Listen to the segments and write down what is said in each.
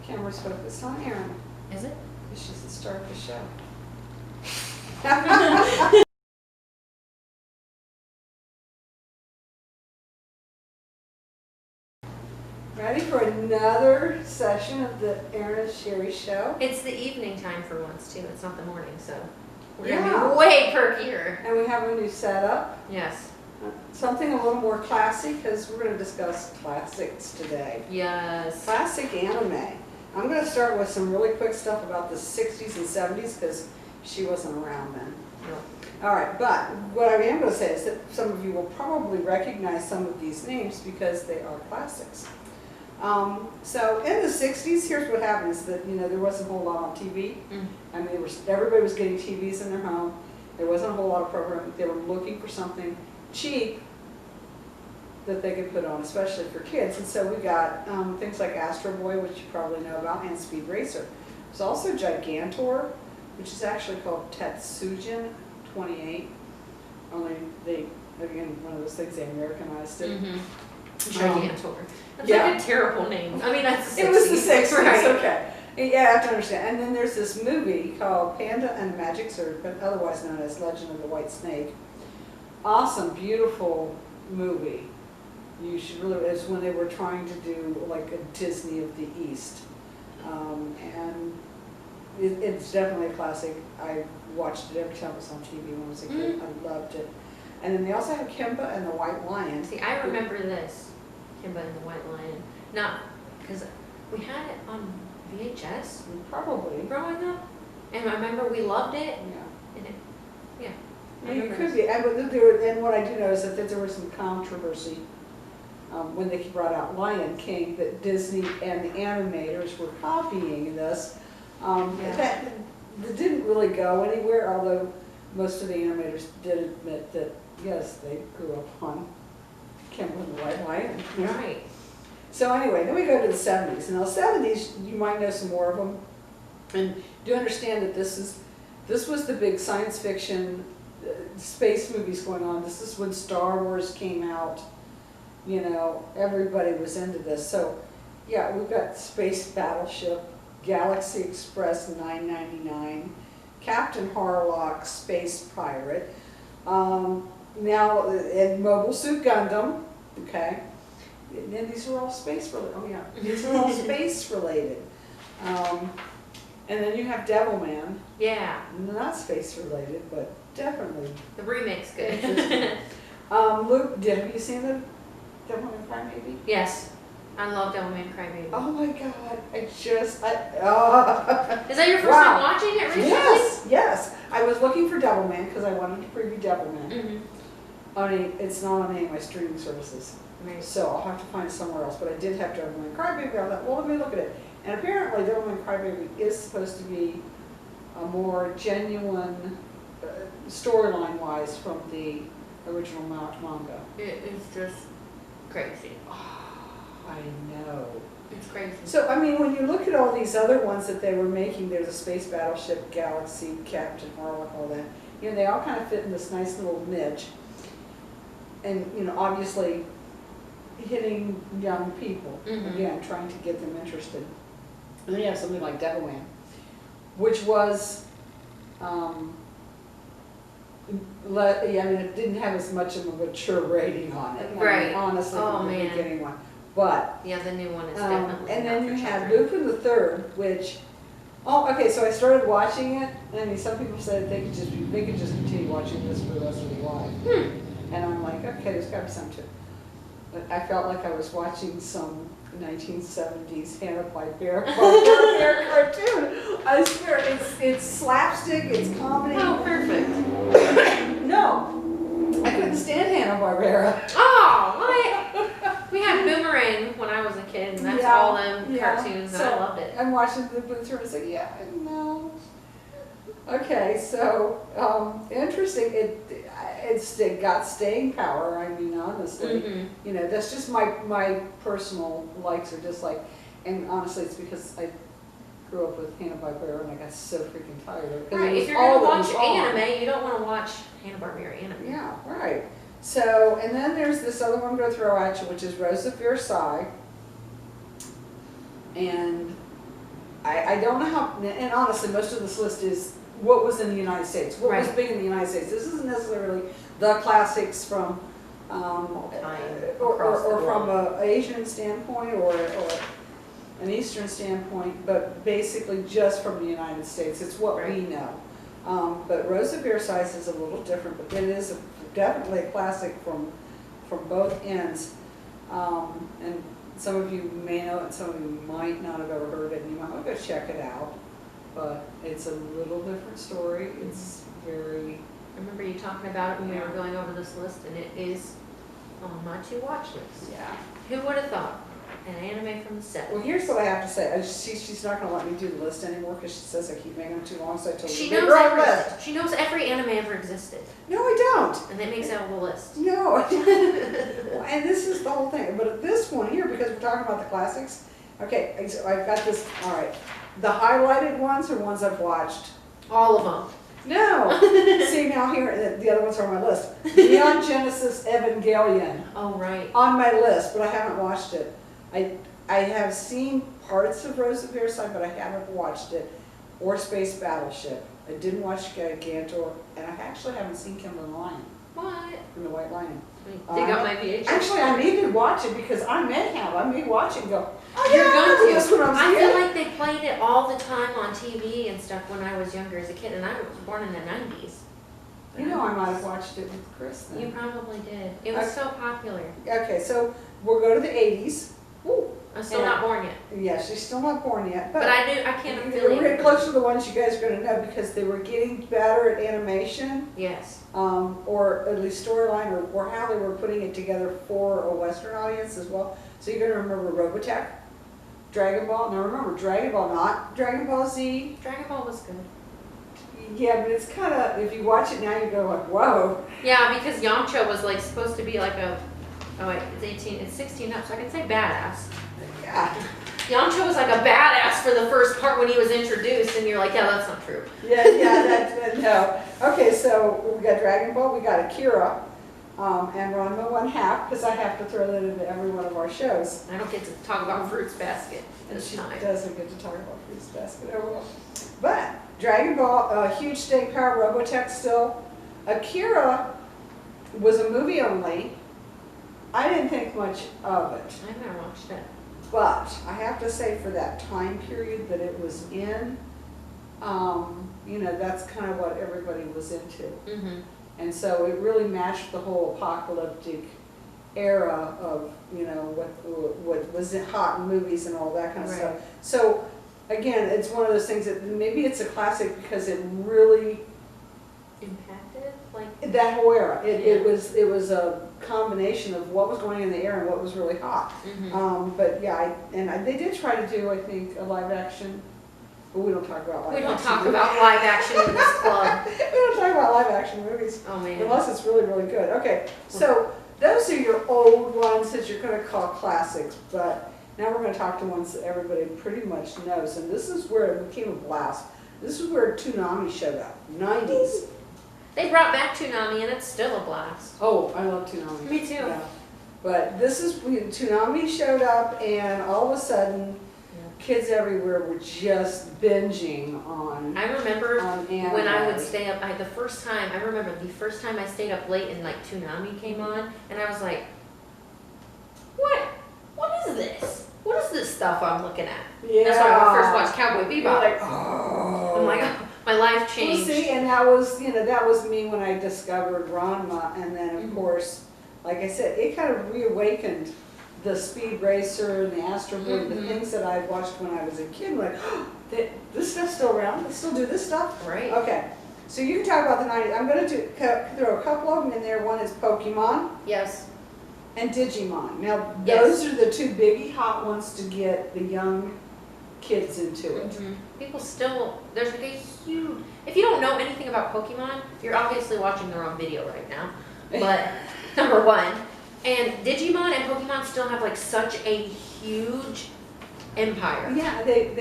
Camera's focused on Erin. Is it? She's the star of the show. Ready for another session of the Erin and Sherry show? It's the evening time for once, too. It's not the morning, so we're Yeah. going to be way perkier. And we have a new setup. Yes. Something a little more classy, because we're going to discuss classics today. Yes. Classic anime. I'm going to start with some really quick stuff about the 60s and 70s, because she wasn't around then. No. All right, but what I am going to say is that some of you will probably recognize some of these names because they are classics. So in the 60s, here's what happened is that, there wasn't a whole lot on TV. I mean, everybody was getting TVs in their home. There wasn't a whole lot of programming. They were looking for something cheap that they could put on, especially for kids. And so we got things like Astro Boy, which you probably know about, and Speed Racer. There's also Gigantor, which is actually called Tetsujin 28. Only they, again, one of those things, they Americanized it. Gigantor. That's yeah. like a terrible name. I mean, that's the 60s. It was the 60s, right. okay. Yeah, I have to understand. And then there's this movie called Panda and the Magic Serpent, otherwise known as Legend of the White Snake. Awesome, beautiful movie. You should really, it's when they were trying to do like a Disney of the East. And it's definitely a classic. I watched it every time it was on TV when I was a kid. I loved it. And then they also have Kimba and the White Lion. See, I remember this, Kimba and the White Lion. Not, because we had it on VHS Probably. growing up. And I remember we loved it. Yeah. And it, yeah. It could be. And what I do know is that there was some controversy when they brought out Lion King, that Disney and the animators were copying this. That didn't really go anywhere, although most of the animators did admit that, yes, they grew up on Kimba and the White Lion. Right. So anyway, then we go to the 70s. And the 70s, you might know some more of them. And do understand that this was the big science fiction space movies going on. This is when Star Wars came out. Everybody was into this. So yeah, we've got Space Battleship, Galaxy Express 999, Captain Harlock, Space Pirate, now and Mobile Suit Gundam, okay? And these are all space related. Oh yeah, these are all space related. And then you have Devilman. Yeah. Not space related, but definitely. The remake's good. Luke, have you seen the Devilman Crybaby? Yes. I love Devilman Crybaby. Oh my God! Is that your first time watching it recently? Yes. I was looking for Devilman because I wanted to preview Devilman. It's not on any of my streaming services, so I'll have to find it somewhere else. But I did have Devilman Crybaby. I thought, well, let me look at it. And apparently, Devilman Crybaby is supposed to be a more genuine storyline-wise from the original manga. It is just crazy. I know. It's crazy. So, I mean, when you look at all these other ones that they were making, there's a Space Battleship, Galaxy, Captain Harlock, all that. They all kind of fit in this nice little niche. And, obviously hitting young people, again, trying to get them interested. And then you have something like Devilman, which was, it didn't have as much of a mature rating on it. Right. Honestly, Oh, from the man. beginning one. But yeah, the new one is definitely. and then not you for had children. Lupin the III, which, so I started watching it. I mean, some people said they could just continue watching this for the rest of their life. And I'm like, okay, there's got to be something to it. But I felt like I was watching some 1970s Hanna-Barbera cartoon. I swear, it's slapstick, it's comedy. Oh, perfect. No, I couldn't stand Hanna-Barbera. Oh, we had Boomerang when I was a kid, and that's all them cartoons, and I loved it. I'm watching the Boomerang, and I was like, no. Okay, so interesting. It got staying power. I mean, honestly, that's just my personal likes or dislike, and honestly, it's because I grew up with Hanna-Barbera and I got so freaking tired of it. Right, if you're going to watch anime, you don't want to watch Hanna-Barbera anime. Yeah, right. So, and then there's this other one I'm going to throw at you, which is Rose of Versailles. And I don't know how, and honestly, most of this list is what was in the United States, what was Right. big in the United States. This isn't necessarily the classics from, or from an Asian standpoint or an Eastern standpoint, but basically just from the United States. It's what we Right. know. But Rose of Versailles is a little different, but it is definitely a classic from both ends. And some of you may know it, and some of you might not have ever heard it, and you might want to go check it out. But it's a little different story. It's very... I remember you talking about it when we were going over this list, and it is on my to-watch list. Yeah. Who would have thought? An anime from the 70s. Well, here's what I have to say. She's not going to let me do the list anymore because she says I keep making them too long, so I told her She to make knows her own every, list. she knows every anime ever existed, No, I don't. and that makes out the list. No. And this is the whole thing. But this one here, because we're talking about the classics, okay, so I've got this, all right. The highlighted ones are ones I've watched. All of them. No. See, now here, the other ones are on my list. Neon Genesis Evangelion. Oh, right. On my list, but I haven't watched it. I have seen parts of Rose of Versailles, but I haven't watched it. Or Space Battleship. I didn't watch Gigantor, and I actually haven't seen Kimber and the Lion, What? from the White Lion. Dig up my VHS. Actually, I need to watch it because I may have. I may watch it and go, oh You're yeah, I remember going this to. when I was a I feel kid. like they played it all the time on TV and stuff when I was younger as a kid, and I was born in the 90s. You know, I might have watched it with Chris then. You probably did. It was so popular. Okay, so we'll go to the 80s. Ooh, I'm still not born yet. Yeah, she's still not born yet, But I can't we're affiliate. getting close to the ones you guys are going to know because they were getting better at animation, Yes. or at least storyline, or how they were putting it together for a Western audience as well. So you're going to remember Robotech, Dragon Ball. Now remember, Dragon Ball, not Dragon Ball Z. Dragon Ball was good. Yeah, but it's kind of, if you watch it now, you go like, whoa. Yeah, because Yamcha was like supposed to be like a, oh wait, it's 16 up, so I can say badass. Yeah, Yamcha was like a badass for the first part when he was introduced, and you're like, yeah, that's not true. no. Okay, so we got Dragon Ball, we got Akira, and Ranma 1/2, because I have to throw that into every one of our shows. I don't get to talk about Fruits Basket And this she time. doesn't get to talk about Fruits Basket, oh well. But Dragon Ball, huge staying power, Robotech still. Akira was a movie only. I didn't think much of it, I've never watched it. but I have to say for that time period that it was in, you know, that's kind of what everybody was into. Mm-hmm. And so it really matched the whole apocalyptic era of, you know, what was hot in movies and all that kind of Right. stuff. So again, it's one of those things that maybe it's a classic because it really, Impacted? Like, that whole era, it Yeah. was a combination of what was going in the air and what was really hot. mm-hmm. But yeah, they did try to do, I think, a live action, but we don't talk about live We action. don't talk movies. about live action in this club. We don't talk about live action movies. Oh man. Unless it's really, really good. Okay, so those are your old ones that you're going to call classics, but now we're going to talk to ones that everybody pretty much knows, and this is where it became a blast. This is where Toonami showed up, 90s. They brought back Toonami, and it's still a blast. Oh, I love Toonami. Me too. Yeah. But this is when Toonami showed up, and all of a sudden, kids everywhere were just binging on I remember anime. when I would stay up, I remember the first time I stayed up late and like Toonami came on, and I was like, what is this? What is this stuff I'm looking at? Yeah. That's why I first watched Cowboy You're Bebop. like, oh. I'm like, oh, my life Well, changed. see, and that was, you know, that was me when I discovered Ranma, and then of Mhm. course, like I said, it kind of reawakened the Speed Racer and the Astro Boy, the Mhm. things that I watched when I was a kid. Like, oh, this stuff's still around. They still do this stuff. Right. Okay, so you can talk about the 90s. I'm going to throw a couple of them in there. One is Pokemon Yes. and Digimon. Now, Yes. those are the two biggie hot ones to get the young kids into it. Mhm. People still, there's like a huge, if you don't know anything about Pokemon, you're obviously watching the wrong video right now. But, number one. And Digimon and Pokemon still have like such a huge empire. Yeah, they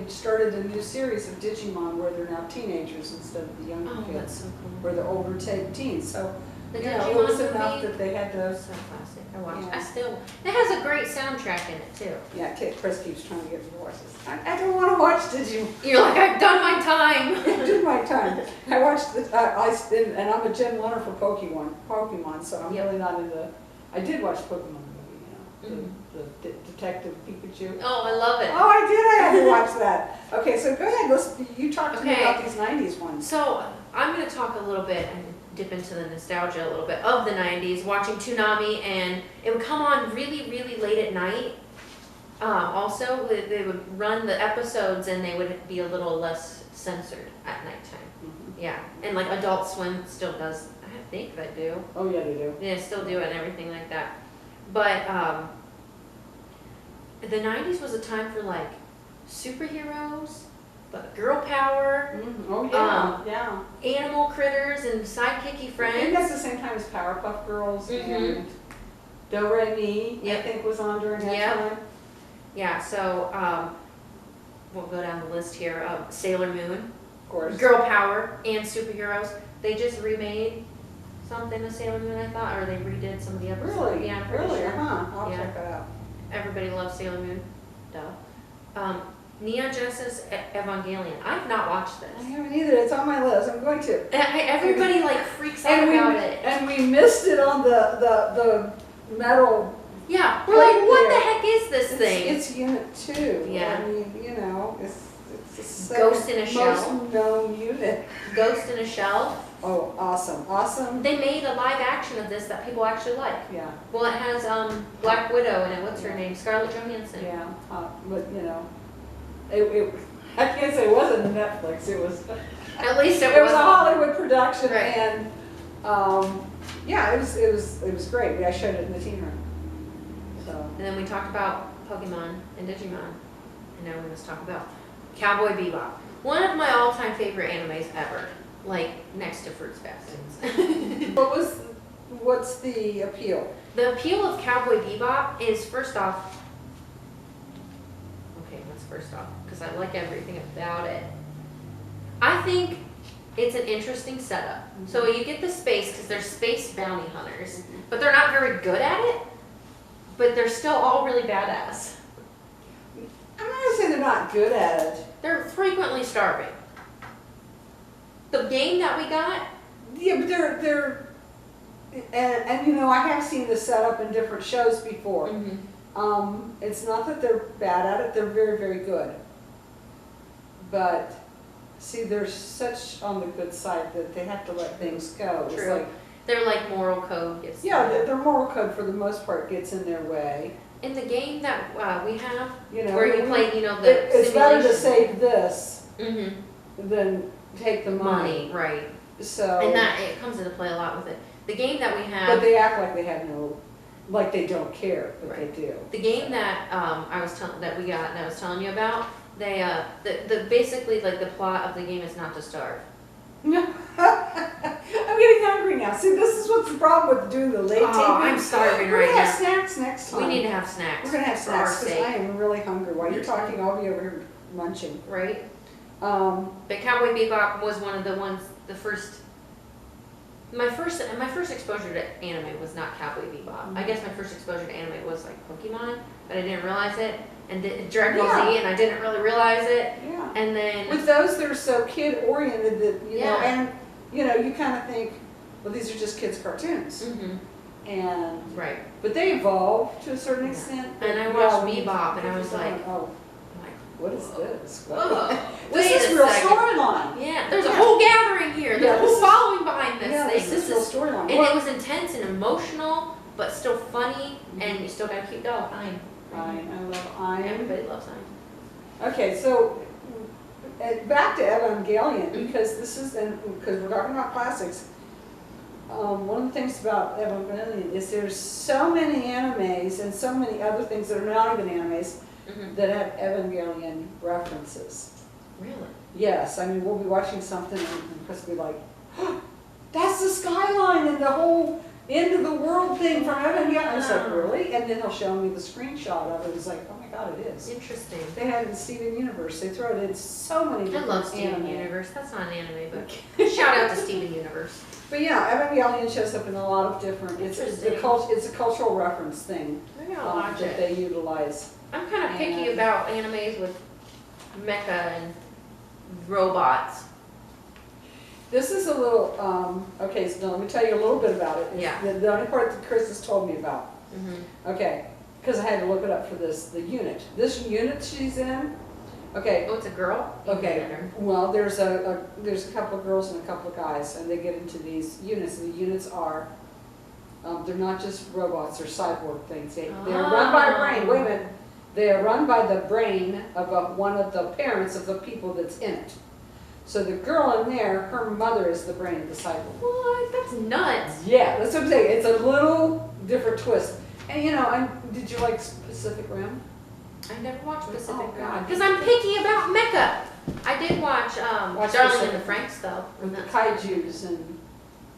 started a new series of Digimon where they're now teenagers instead of the younger Oh, kids, that's so cool. where they're older teens. So The you know, it Digimon was enough movie. that they had those. So classic. I watched. Yeah. I still. It has a great soundtrack in it too. Yeah, Chris keeps trying to get divorces. I don't want to watch Digimon. You're like, I've done my time. I did my time. I watched and I'm a Gen 1er for Pokemon, so I'm Yep. really not into, I did watch Pokemon movie, you know, the Detective Pikachu. Oh, I love it. Oh, I had to watch that. Okay, so go ahead, you talk to me Okay. about these 90s ones. So I'm going to talk a little bit and dip into the nostalgia a little bit of the 90s, watching Toonami, and it would come on really, really late at night. Also, they would run the episodes and they would be a little less censored at nighttime. Mhm. Yeah, and like Adult Swim still does, I think they do. Oh, yeah, they do. Yeah, still do it and everything like that. But the 90s was a time for like superheroes, but girl power, Oh, yeah, yeah. animal critters, and sidekicky I think friends. that's the same time as Powerpuff Girls Mhm. and Do Re Mi, I Yep. think was on during that Yep. time. Yeah, so we'll go down the list here. Sailor Moon, Of course. girl power, and superheroes. They just remade something of Sailor Moon, I thought, or they redid some of the episodes. Really? Yeah, I'm pretty Really? sure. Huh, I'll Yeah. check that out. Everybody loves Sailor Moon. Duh. Neon Genesis Evangelion. I've not watched I this. haven't either, it's on my list, I'm going to. Everybody like freaks out about it. And we missed it on the metal. Yeah, we're Right like, what there. the heck is this thing? It's Unit 2. Yeah. I mean, you know, it's the Ghost second in a Shell. most known unit. Ghost in a Shell. Oh, awesome, awesome. They made a live action of this that people actually like. Yeah, Well, it has Black Widow in it. What's her name? Scarlett Johansson. yeah, but you know, I can't say it wasn't Netflix, it was. At least It was a Hollywood production, Right. and yeah, it was great. I showed it in the teen room. So And then we talked about Pokemon and Digimon. And now we must talk about Cowboy Bebop. One of my all-time favorite animes ever. Like, next to Fruits Bastards. what's the appeal? The appeal of Cowboy Bebop is, first off, okay, what's first off? Because I like everything about it. I think it's an interesting setup. So you get the space, because they're space bounty hunters, but they're not very good at it, but they're still all really badass. I'm not gonna say they're not good at it. They're frequently starving. The game that we got, Yeah, but they're and you know, I have seen this set up in different shows before. It's not that they're bad at it, they're very, very good. But see, they're such on the good side that they have to let things go. It's True. like, they're like moral code gets. yeah, their moral code for the most part gets in their way. In the game that we have, You know, where you play, you know, the it's better to simulation. save this Mm-hmm. than take the money. Money, right. So, And that, it comes into play a lot with it. The game that we but have, they act like they have no, like they don't care, but Right. they do. the game that that we got, that I was telling you about, they, the basically, like, the plot of the game is not to starve. I'm getting hungry now. See, this is what's the problem with doing the late Oh, taping. I'm starving We're right gonna have now. snacks next time. We need to have snacks. We're gonna have for our snacks because I sake, am really hungry. While you're Me talking, I'll be over here munching. right? Um, But Cowboy Bebop was one of the ones, my first exposure to anime was not Cowboy Bebop. I guess my first exposure to anime was like Pokemon, but I didn't realize it. And Dragon Ball Yeah. Z, and I didn't really realize it. yeah. And then, With those, they're so kid oriented that you know, Yeah. and you know, you kind of think, well, these are just kids' cartoons, Mhm. and Right. but they evolve to a certain Yeah. extent. And I but, watched when you Bebop, and I get was to like, going, oh, I'm like, what is this? whoa, This wait is a real second. storyline. Yeah, there's a Yeah. whole gathering here. There's Yeah, a whole this is- following behind this Yeah, thing. this is real storyline. And it was intense and emotional, but still funny, and you still got a cute dog. I love Iron. Everybody loves Iron. Okay, so back to Evangelion, Mhm. because this is, because we're talking about classics. One of the things about Evangelion is there's so many animes and so many other things that are not even animes Mm-hmm. that have Evangelion references. Really? Yes, I mean, we'll be watching something and Chris will be like, oh, that's the skyline and the whole end of the world thing from Evangelion. It's like, Wow. really? And then he'll show me the screenshot of it. It's like, oh my God, it is. Interesting. They had it in Steven Universe. They throw it in so many I different love Steven anime. Universe. That's not an anime, but It Shout out to Steven Universe. But yeah, Evangelion shows up in a lot of different, it's a cultural reference thing Maybe I'll watch that it. they utilize. I'm kind of picky about animes with mecha and robots. This is a little, okay, so let me tell you a little bit about it. It's Yeah. The only part that Chris has told me about. Mm-hmm. Okay, because I had to look it up for the unit. This unit she's in, okay. Oh, it's a girl? Okay, well, there's a couple of girls and a couple of guys, and they get into these units, and the units are, they're not just robots, they're cyborg things. They're run by a brain, wait a minute. They are run by the brain of one of the parents of the people that's in it. So the girl in there, her mother is the brain of the cyborg. What? That's nuts. Yeah, that's what I'm saying. It's a little different twist. And you know, did you like Pacific Rim? I never watched Pacific Oh, Rim. God. Because I'm picky about mecha. I did watch Watch Darling Pacific in the Franks, though. With the kaijus and,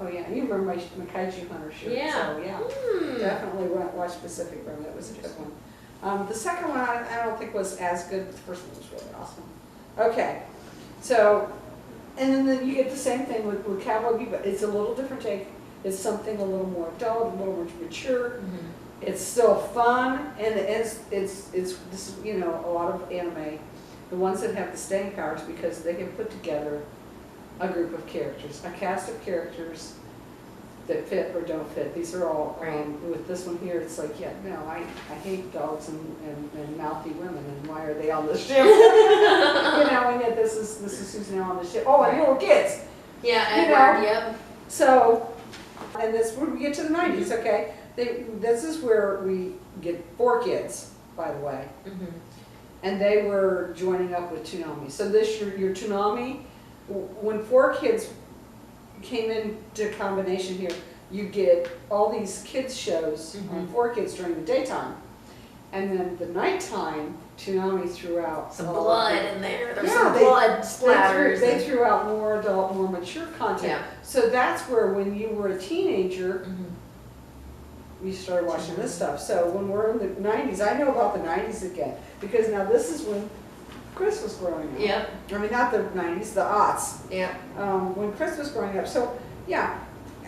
oh yeah, you remember my kaiju hunter shirt, Yeah. so yeah. Hmm. Definitely watch Pacific Rim, that was a good one. The second one I don't think was as good, but the first one was really awesome. Okay, so, and then you get the same thing with Cowboy Bebop. It's a little different take. It's something a little more adult, a little more mature. Mm-hmm. It's still fun, and it's this, you know, a lot of anime, the ones that have the staying powers, because they can put together a group of characters, a cast of characters that fit or don't fit. These are all, Right. with this one here, it's like, yeah, no, I hate dogs and mouthy women, and why are they on the ship? You know, and yet this is who's now on the ship. Oh, and little kids. Yeah, You Edward, know. yep. So, and this when we get to the 90s, okay? This is where we get 4 kids, by the way. Mm-hmm. And they were joining up with Toonami. So this, your Toonami, when 4 kids came into combination here, you get all these kids shows on 4 kids during the daytime. And then the nighttime, Toonami threw out Some blood in there. There's Yeah, some blood splatters. They threw out more adult, more mature content. Yeah. So that's where, when you were a teenager, Mm-hmm. we started watching this stuff. So when we're in the 90s, I know about the 90s again, because now this is when Chris was growing up. Yep. I mean, not the 90s, the aughts. Yep. When Chris was growing up. So yeah,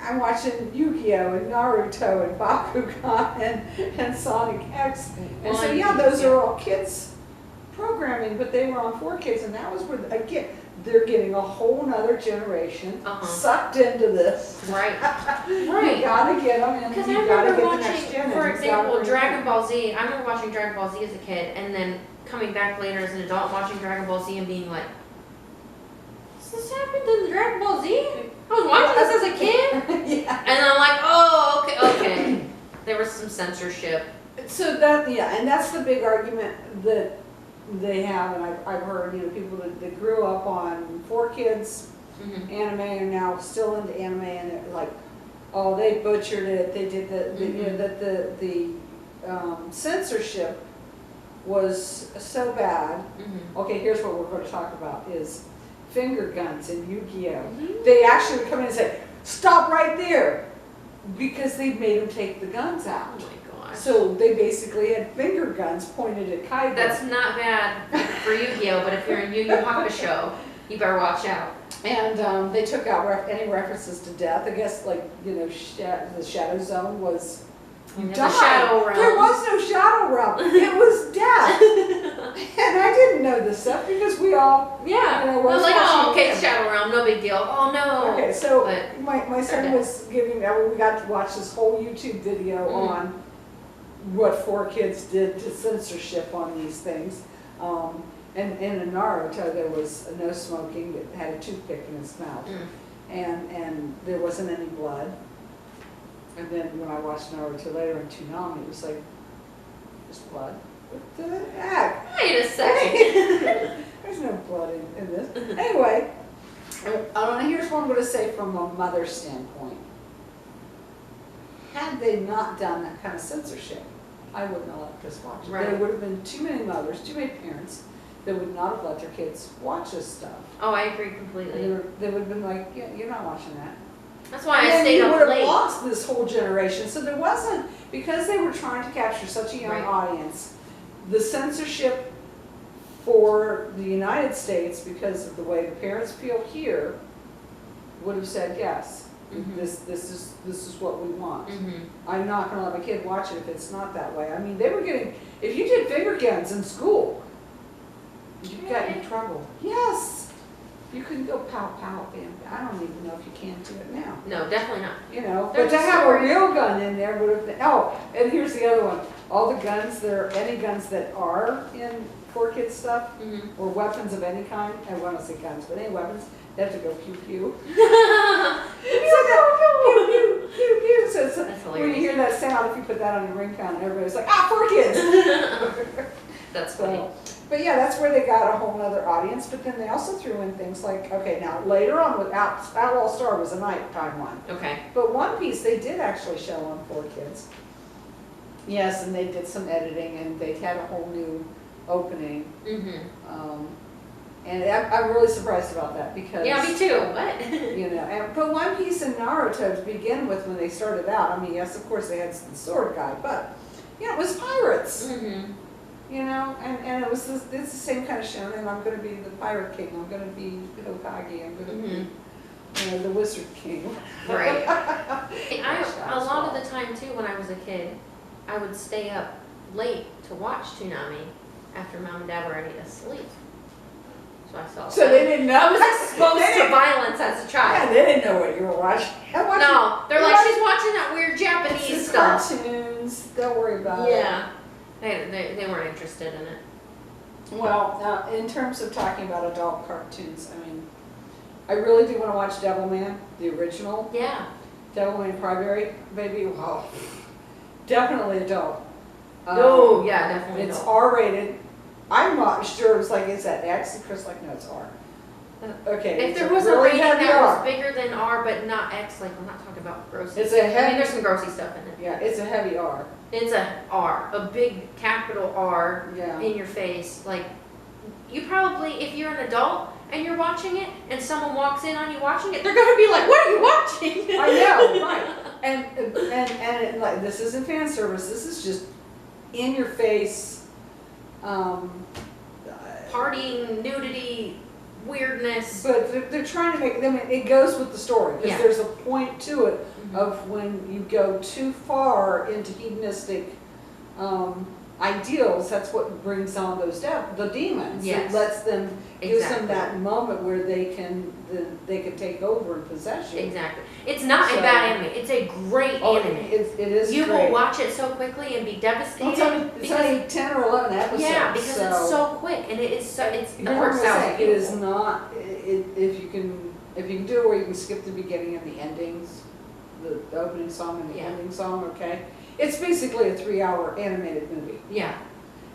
I'm watching Yu-Gi-Oh! And Naruto and Bakugan and Sonic X. And so yeah, those are all kids programming, but they were on 4 kids, and that was where, again, they're getting a whole nother generation sucked into this. Right. You Right. gotta get them in. Because I You gotta remember get the next gen watching, in. for You example, gotta Dragon Ball Z. I remember watching Dragon Ball Z as a kid, and then coming back later as an adult watching Dragon Ball Z and being like, "Does this happen to Dragon Ball Z? I was watching this as a kid." Yeah. And I'm like, "Oh, okay." There was some censorship. So that, yeah, and that's the big argument that they have, and I've heard, you know, people that grew up on 4 kids Mm-hmm. anime are now still into anime, and they're like, oh, they butchered it. They did you know, that the censorship was so bad. Mm-hmm. Okay, here's what we're going to talk about is finger guns in Yu-Gi-Oh. They actually would come in and say, stop right there, because they made them take the guns out. Oh my gosh. So they basically had finger guns pointed at Kaiba. That's not bad for Yu-Gi-Oh, but if you're in Yu-Gi-Oh Hakusho, you better watch out. And they took out any references to death. I guess, like, you know, the Shadow Zone was, you The died. Shadow Realm. There was no Shadow Realm. It was death. And I didn't know this stuff because we all, Yeah. you know, I was like, oh, watching okay, it. Shadow Realm, no big deal. Oh no. Okay, so But my son was giving me, we got to watch this whole YouTube video on what 4 kids did to censorship on these things. And in Naruto, there was no smoking, that had a toothpick in his mouth. And there wasn't any blood. And then when I watched Naruto later in Toonami, it was like, there's blood? What the heck? Wait a second. There's no blood in this. Anyway, here's what I'm going to say from a mother's standpoint. Had they not done that kind of censorship, I wouldn't have let Chris watch it. Right. There would have been too many mothers, too many parents that would not have let their kids watch this stuff. Oh, I agree completely. They would have been like, yeah, you're not watching that. That's why And I then stayed you up would have late. lost this whole generation. So there wasn't, because they were trying to capture such a young Right. audience, the censorship for the United States, because of the way the parents feel here, would have said yes. Mhm. This is what we want. Mhm. I'm not going to let my kid watch it if it's not that way. I mean, they were getting, if you did finger guns in school, you got in trouble. Yes. You couldn't go pow pow bam. I don't even know if you can do it now. No, definitely not. You know, There's but to a have a story. real gun in there would have been, oh, and here's the other one. All the guns, any guns that are in 4Kids stuff, Mhm. or weapons of any kind, I want to say guns, but any weapons, they have to go pew pew. Pew, pew, pew, pew. So it's, That's when you hilarious. hear that sound, if you put that on your ringtone, everybody's like, ah, 4Kids. That's funny. So, but yeah, that's where they got a whole other audience. But then they also threw in things like, okay, now later on with Outlaw Star was a nighttime one. Okay. But One Piece they did actually show on 4Kids. Yes, and they did some editing and they had a whole new opening. Mhm. And I'm really surprised about that because Yeah, me too. What? you know, but One Piece and Naruto to begin with when they started out, I mean, yes, of course they had the sword guy, but you know, it was pirates. Mhm. You know, and it was it's the same kind of show, and I'm going to be the pirate king, I'm going to be Hokage, I'm going to Mhm. be, you know, the wizard king. Right. A lot of the time too, when I was a kid, I would stay up late to watch Toonami after mom and dad were already asleep. So I saw. So they didn't know. I was exposed They to didn't- violence as a Yeah, child. they didn't know what you were watching. No, they're like, she's watching that weird Japanese It's stuff. cartoons. Don't worry about it. Yeah. They weren't interested in it. Well, in terms of talking about adult cartoons, I mean, I really do want to watch Devilman, the original. Yeah. Devilman Crybaby, baby. Wow. Definitely adult. Oh, yeah, definitely It's adult. R-rated. I'm not sure. It's like, is that X? And Chris like, no, it's R. Okay. If it's there was a really rating heavy that was R. bigger than R, but not X, like we're not talking about grossy. It's a I mean, heavy. there's some grossy stuff in it. Yeah, it's a heavy R. It's a R, a big capital R Yeah. in your face. Like, you probably, if you're an adult and you're watching it, and someone walks in on you watching it, they're gonna be like, "What are you watching?" I know, right? And it, like, this isn't fan service. This is just in your face. Partying, nudity, weirdness. But they're trying to make. I mean, it goes with the story because Yeah. there's a point to it Mhm. of when you go too far into hedonistic ideals. That's what brings on those the demons. Yes. It lets them gives Exactly. them that moment where they can take over and possess you. Exactly. It's not So- a bad anime. It's a great Oh, anime. it is. You great. will watch it so quickly and be devastated. It's because only 10 or 11 episodes. yeah, because it's so quick and it is so it Here's what works I'm out. saying, it is not, if you can do it where you can skip the beginning and the endings, the opening song and the Yeah. ending song, okay? It's basically a 3-hour animated movie. Yeah.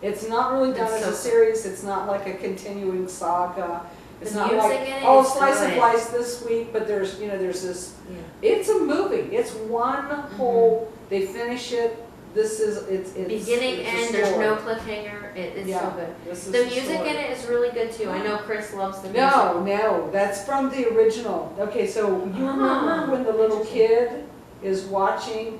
It's not really done It's as so a series, it's not like a continuing saga. It's The not music like, in it oh, is slice and good. dice this week, but there's this, Yeah. it's a movie. It's one whole, they finish it, it's Beginning, it's a end, there's story. no cliffhanger. It is Yeah, so good. this is The music story. in it is really good too. I know Chris loves the music. No, that's from the original. Okay, so you remember when the little kid is watching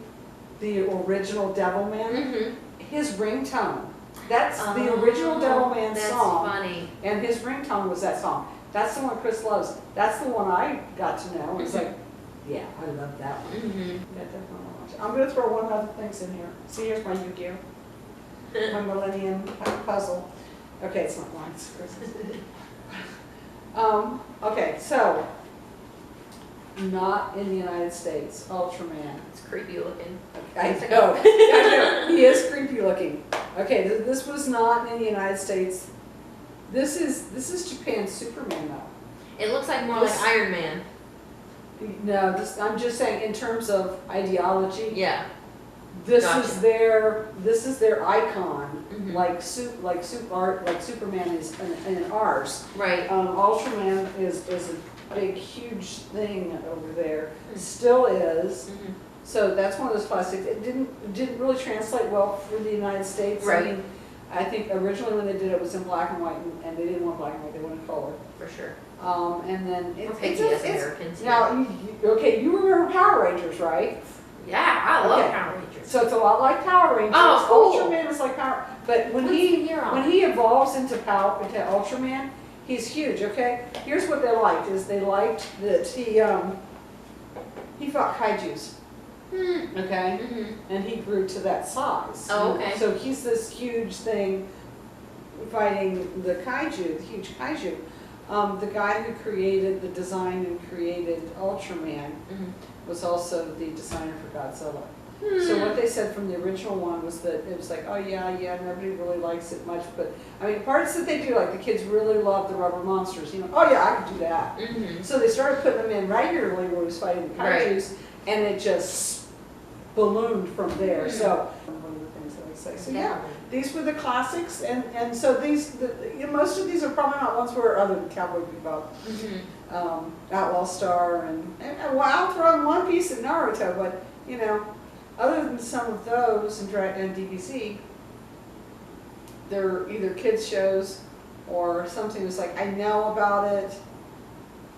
the original Devilman? Mm-hmm. His ringtone, that's the original Devilman That's song, funny. and his ringtone was that song. That's the one Chris loves. That's the one I got to know. It's like, yeah, I love that one. Mm-hmm. Yeah, definitely wanna watch it. I'm gonna throw one other things in here. See, here's my Yu-Gi-Oh! My Millennium puzzle. Okay, it's not mine, it's Chris's. Okay, so, not in the United States, Ultraman. It's creepy looking. I know, he is creepy looking. Okay, this was not in the United States. This is Japan's Superman though. It looks like more This- like Iron Man. No, I'm just saying in terms of ideology. Yeah. This Gotcha. is their icon, Mhm. like Superman is in ours. Right. Ultraman is a big huge thing over there. Mhm. Still is. Mm-hmm. So that's one of those classics. It didn't really translate well for the United States. Right. I mean, I think originally when they did it was in black and white, and they didn't want black and white. They wanted color. For sure. And then We're picky as Americans. now. You remember Power Rangers, right? Yeah, I love Okay. Power Rangers. So it's a lot like Power Rangers. Oh, cool. Ultraman is like Power, but when What's the year on? he evolves into Ultraman, He's huge, okay? Here's what they liked, is they liked that he fought kaijus, okay? And he grew to that size. Oh, okay. So he's this huge thing fighting the kaiju, the huge kaiju. The guy who created the design and created Ultraman was also the designer for Godzilla. So what they said from the original one was that it was like, oh yeah, nobody really likes it much, but I mean, parts that they do, like the kids really love the rubber monsters, you know, oh yeah, I could do that. So they started putting them in regularly when he was fighting the kaijus, and it just ballooned from there. So one of the things that I say. So yeah, these were the classics, and so these, most of these are probably not ones where other than Cowboy Bebop, Outlaw Star, and well, I'll throw in One Piece and Naruto, but you know. Other than some of those and DBZ, they're either kids shows or something that's like, I know about it.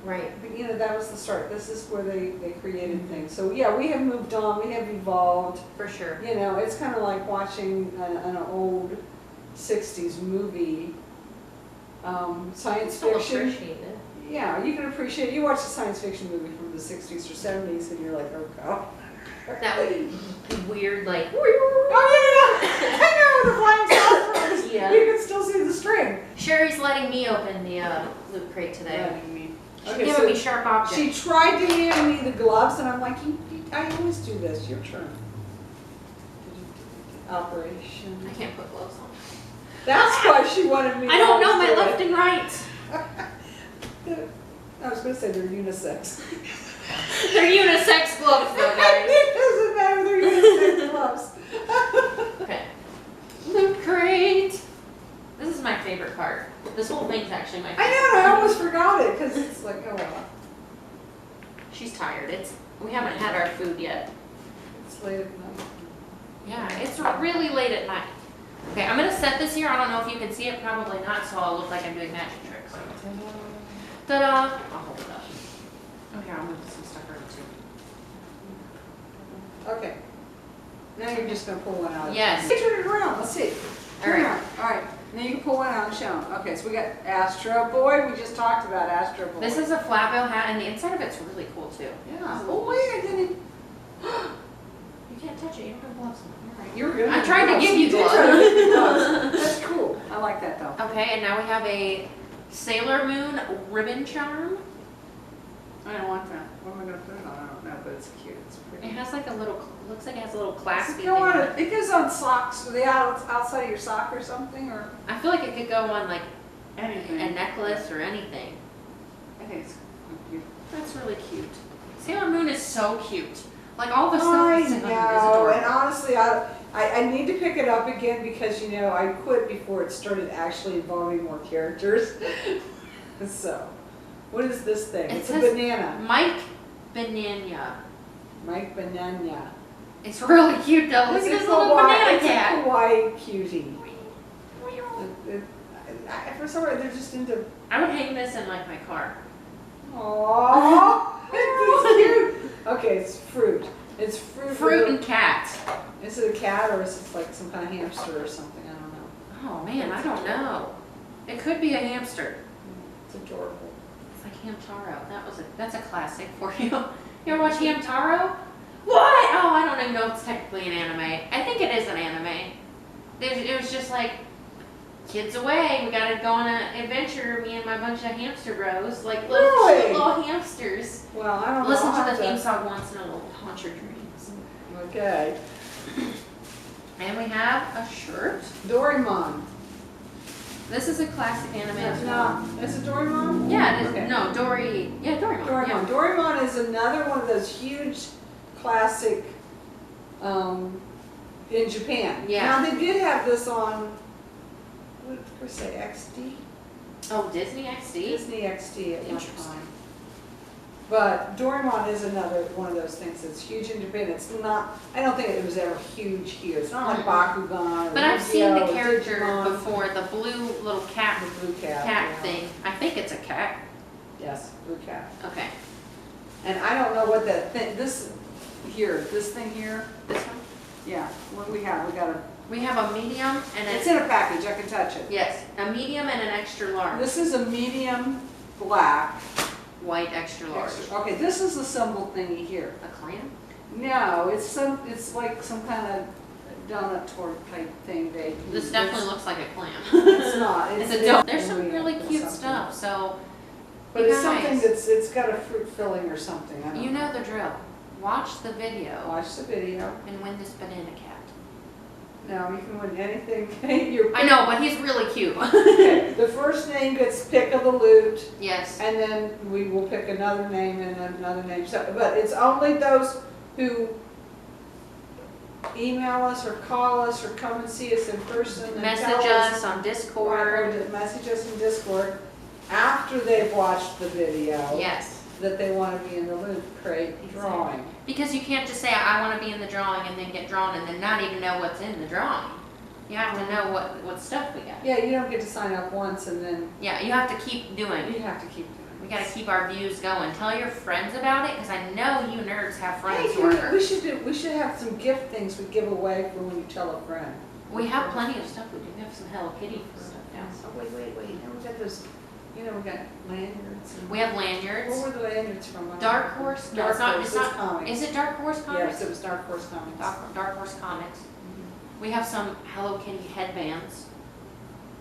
Right. But you know, that was the start. This is where they created things. So yeah, we have moved on, we have evolved. For sure. You know, it's kind of like watching an old 60s movie, science fiction. Appreciate it. Yeah, you can appreciate it. You watch a science fiction movie from the 60s or 70s and you're like, oh god. That would be weird, like. Oh yeah, I know the flying saucers. Yeah. You can still see the string. Sherry's letting me open the loot crate today. She's Okay, giving me sharp objects. she tried to hand me the gloves, and I'm like, I always do this. Your turn. Operation. I can't put gloves on. That's why she wanted me. I don't know my to do left it. and right. I was going to say they're unisex. They're unisex gloves, though, guys. It doesn't matter. They're unisex gloves. Okay. Loot crate. This is my favorite part. This whole thing's actually my favorite. I know. And I almost forgot it because it's like, oh well. She's tired. We haven't had our food yet. It's late at night. Yeah, it's really late at night. Okay, I'm gonna set this here. I don't know if you can see it. Probably not. So I'll look like I'm doing magic tricks. Ta-da! I'll hold it up. Oh, here, I'll move some stuff around too. Okay. Now you're just going to pull one out. Yes. Turn it around. Let's see. All right. All right. Now you can pull one out and show them. Okay, so we got Astro Boy. We just talked about Astro Boy. This is a flat bill hat, and the inside of it's really cool too. Yeah. Oh, wait, I didn't. You can't touch it. You don't have gloves on. You're right. You were good. I tried to give you did try to give me gloves. gloves. That's cool. I like that though. Okay, and now we have a Sailor Moon ribbon charm. I don't want that. What am I going to put it on? I don't know, but it's cute. It's pretty. It has like a little, looks like it has a little claspy thing. Go on on it. It goes on socks. Are they outside of your sock or something? Or I feel like it could go on like anything. a necklace or anything. I think it's cute. That's really cute. Sailor Moon is so cute. Like all the stuff I that's in know, it is adorable. and honestly, I need to pick it up again because, you know, I quit before it started actually involving more characters. So, what is this thing? It It's a says banana. Mike Banana. Mike Banana. It's really cute though. Look at this little banana It's a cat. kawaii cutie. For some reason, they're just into... I would hang this in like my car. Aww, it's cute. Okay, it's fruit. It's fruit. Fruit and cat. Is it a cat or is it like some kind of hamster or something? I don't know. Oh man, I don't know. It could be a hamster. It's adorable. It's like Hamtaro. That's a classic for you. You ever watch Hamtaro? What? Oh, I don't even know if it's technically an anime. I think it is an anime. It was just like, kids away, we gotta go on an adventure, me and my bunch of hamster bros, like little Really? cute little hamsters. Well, I don't know. Listen I'll to have the theme song once and it'll haunt your dreams. Okay. And we have a shirt. Doraemon. This is a classic anime as well. No, is it Doraemon? Yeah, it is. Okay. No, Doraemon. Doraemon. Yeah. Doraemon is another one of those huge classic in Japan. Yeah. Now they did have this on, what did I say, XD? Oh, Disney XD? Disney XD at one Interesting. time. But Doraemon is another one of those things that's huge in Japan. It's not, I don't think it was ever huge here. It's not like Bakugan or But I've seen Yu-Gi-Oh! the or character Digimon. before, the blue little cat The blue cat. yeah. thing. I think it's a cat. Yes, blue cat. Okay. And I don't know what that thing, this thing here, This one? yeah, what we have, we got a We have a medium and It's in a package, I can touch it. yes, a medium and an extra large. This is a medium black. White extra large. Okay, this is the symbol thingy here. A clam? No, it's like some kind of donut tort type thing they use. This definitely looks like a clam. It's not. It's a donut. There's some really cute stuff, so. But it's something guys, it's got a fruit filling or something. I don't you know the drill. Watch the video Watch the video. and win this banana cat. No, you can win anything. Your I know, but he's really cute. Okay, the first name gets pick of the loot, Yes. and then we will pick another name and another name. So, but it's only those who email us or call us or come and see us in person and Message tell us on Discord. Right, or message us in Discord after they've watched the video. Yes. That they want to be in the loot crate drawing. Because you can't just say, I want to be in the drawing and then get drawn and then not even know what's in the drawing. You have to know what stuff we got. Yeah, you don't get to sign up once and then Yeah, you have to keep doing. you have to keep doing We it. got to keep our views going. Tell your friends about it, because I know you nerds have friends Hey, who are we nerds. we should have some gift things we give away for when you tell a friend. We have plenty of stuff. We do. We have some Hello Kitty stuff now. Oh, wait. Now we got those, we got lanyards. And We have lanyards. Where were the lanyards from? Dark Horse? No, Dark it's not. Horse, It's not. comics. Is it Dark Horse Comics? Yes, it was Dark Horse Comics. Dark Horse Comics. We have some Hello Kitty headbands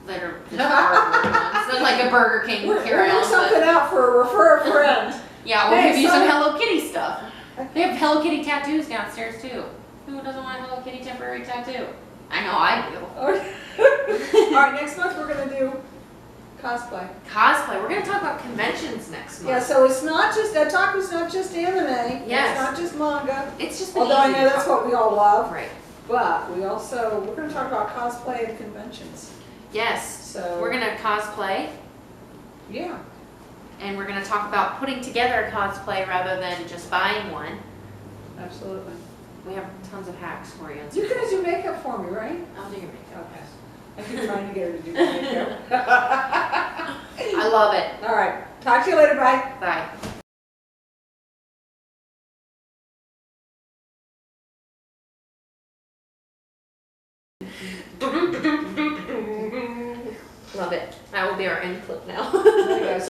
that are just cardboard ones. They're like a Burger King We're carry-on. doing something out for refer a friend. Yeah, we'll Hey, give you some some- Hello Kitty stuff. They have Hello Kitty tattoos downstairs too. Who doesn't want a Hello Kitty temporary tattoo? I know I do. All right, next month we're gonna do cosplay. Cosplay. We're gonna talk about conventions next month. Yeah, so it's not just, Otaku's not just anime. Yes. It's not just manga. It's just been Although I easy know to that's talk what we all love. Right. But we're gonna talk about cosplay and conventions. Yes. So. We're gonna cosplay, Yeah. and we're gonna talk about putting together a cosplay rather than just buying one. Absolutely. We have tons of hacks for you. You're gonna do makeup for me, right? I'll do your makeup. Okay. I keep trying to get her to do my makeup. I love it. All right. Talk to you later. Bye. Bye. Love it. That will be our end clip now. There you go.